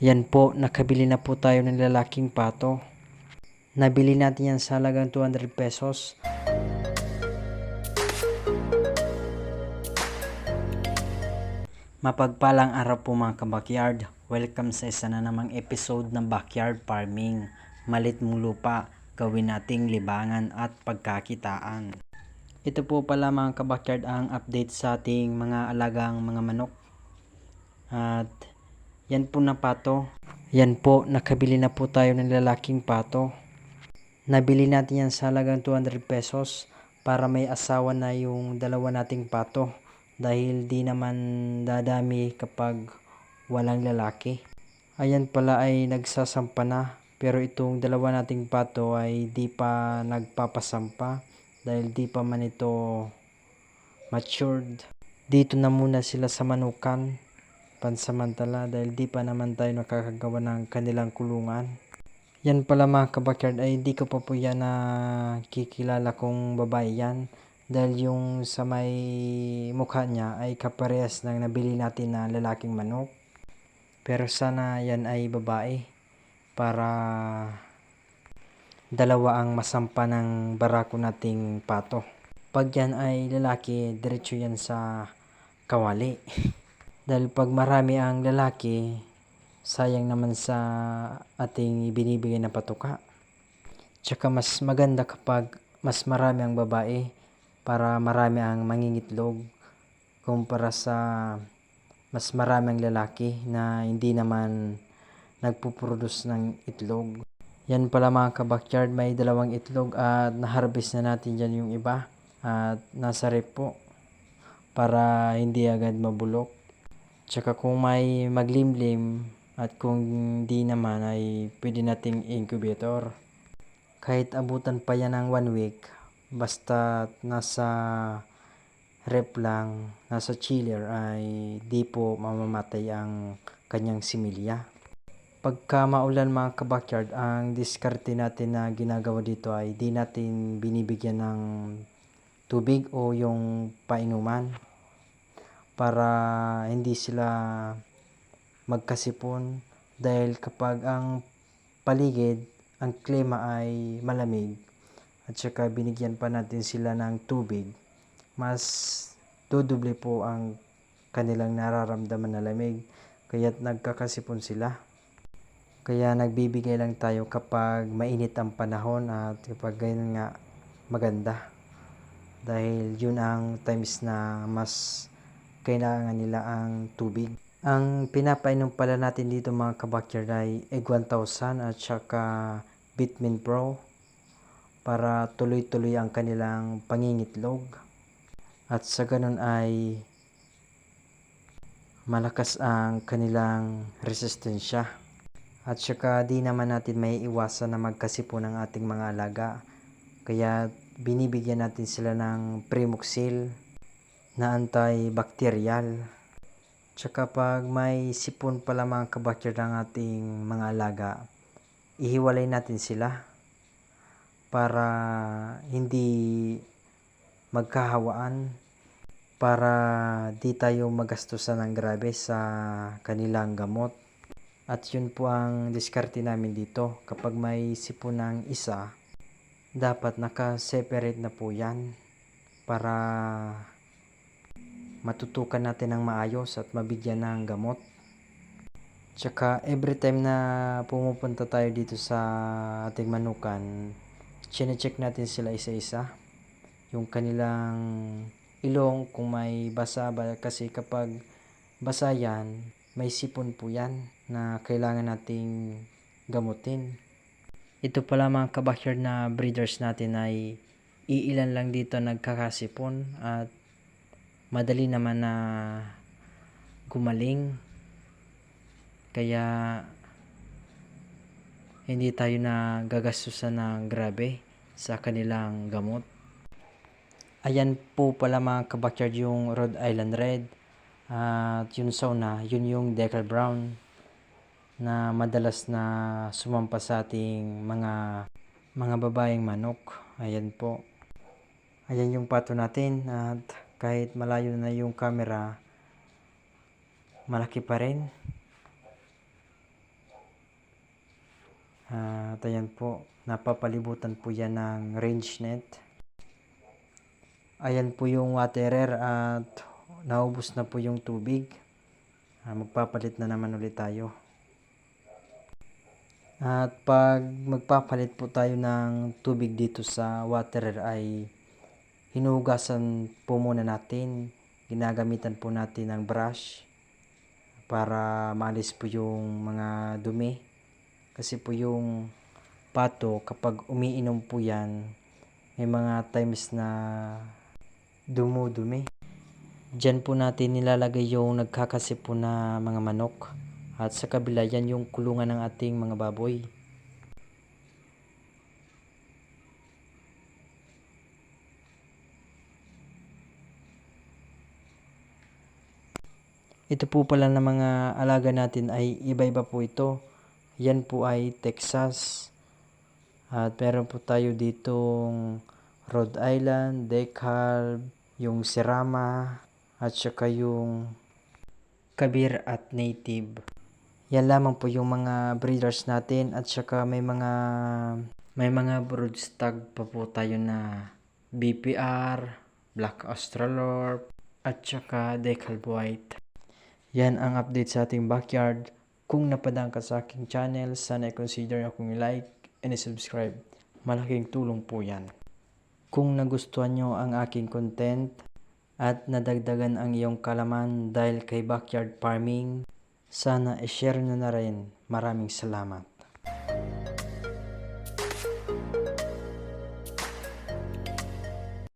Yan po, nakabili na po tayo ng lalaking pato. Nabili natin yan sa halagang 200 pesos. Mapagpalang araw po mga kabakyard. Welcome sa isa na namang episode ng Backyard Farming. Malit mong lupa, gawin nating libangan at pagkakitaan. Ito po pala mga kabakyard ang update sa ating mga alagang mga manok. At yan po na pato. Yan po, nakabili na po tayo ng lalaking pato. Nabili natin yan sa halagang 200 pesos para may asawa na yung dalawa nating pato. Dahil di naman dadami kapag walang lalaki. Ayan pala ay nagsasampa na. Pero itong dalawa nating pato ay di pa nagpapasampa. Dahil di pa man ito matured. Dito na muna sila sa manukan. Pansamantala dahil di pa naman tayo nakakagawa ng kanilang kulungan. Yan pala mga kabakyard ay di ko pa po yan kikilala kung babae yan. Dahil yung sa may mukha niya ay kaparehas ng nabili natin na lalaking manok. Pero sana yan ay babae para dalawa ang masampa ng barako nating pato. Pag yan ay lalaki, diretso yan sa kawali. Dahil pag marami ang lalaki, sayang naman sa ating binibigay na patuka. Tsaka mas maganda kapag mas marami ang babae para marami ang mangingitlog kumpara sa mas marami ang lalaki na hindi naman nagpuproduce ng itlog. Yan pala mga kabakyard, may dalawang itlog at na-harvest na natin dyan yung iba at nasa rep po para hindi agad mabulok. Tsaka kung may maglimlim at kung di naman ay pwede nating incubator. Kahit abutan pa yan ng 1 week, basta nasa rep lang, nasa chiller ay di po mamamatay ang kanyang similya. Pagka maulan mga kabakyard, ang diskarte natin na ginagawa dito ay di natin binibigyan ng tubig o yung painuman para hindi sila magkasipon. Dahil kapag ang paligid, ang klima ay malamig at saka binigyan pa natin sila ng tubig, mas dudoble po ang kanilang nararamdaman na lamig, kaya't nagkakasipon sila. Kaya nagbibigay lang tayo kapag mainit ang panahon at kapag ganyan nga maganda. Dahil yun ang times na mas kailangan nila ang tubig. Ang pinapainom pala natin dito mga kabakyard ay Egg 1000 at saka Vitamin Pro para tuloy-tuloy ang kanilang pangingitlog. At sa ganun ay malakas ang kanilang resistensya. At saka di naman natin may iwasan na magkasipon ng ating mga alaga. Kaya binibigyan natin sila ng Primoxil na antibacterial. Tsaka pag may sipon pala mga kabakyard ng ating mga alaga, ihiwalay natin sila para hindi magkahawaan, para di tayo magastusan ng grabe sa kanilang gamot. At yun po ang diskarte namin dito. Kapag may sipon ng isa, dapat naka-separate na po yan para matutukan natin ng maayos at mabigyan ng gamot. Tsaka every time na pumupunta tayo dito sa ating manukan, chine-check natin sila isa-isa. Yung kanilang ilong kung may basa ba, kasi kapag basa yan, may sipon po yan na kailangan nating gamutin. Ito pala mga kabakyard na breeders natin ay iilan lang dito nagkakasipon at madali naman na gumaling. Kaya hindi tayo na gagastusan ng grabe sa kanilang gamot. Ayan po pala mga kabakyard yung Rhode Island Red. At yun sa una, yun yung Decal Brown na madalas na sumampa sa ating mga babaeng manok. Ayan po. Ayan yung pato natin at kahit malayo na yung camera, malaki pa rin. At ayan po, napapalibutan po yan ng range net. Ayan po yung waterer at naubos na po yung tubig. Magpapalit na naman ulit tayo. At pag magpapalit po tayo ng tubig dito sa waterer ay hinugasan po muna natin. Ginagamitan po natin ng brush para maalis po yung mga dumi. Kasi po yung pato kapag umiinom po yan, may mga times na dumudumi. Diyan po natin nilalagay yung nagkakasipon na mga manok. At sa kabila yan yung kulungan ng ating mga baboy. Ito po pala ng mga alaga natin ay iba-iba po ito. Yan po ay Texas. At meron po tayo ditong Rhode Island, DeKalb, yung Serama, at saka yung Kabir at Native. Yan lamang po yung mga breeders natin at saka may mga broodstag pa po tayo na BPR, Black Australorp, at saka DeKalb White. Yan ang update sa ating backyard. Kung napadaan ka sa aking channel, sana i-consider akong i-like and i-subscribe. Malaking tulong po yan. Kung nagustuhan nyo ang aking content at nadagdagan ang iyong kalaman dahil kay backyard farming, sana i-share nyo na rin. Maraming salamat.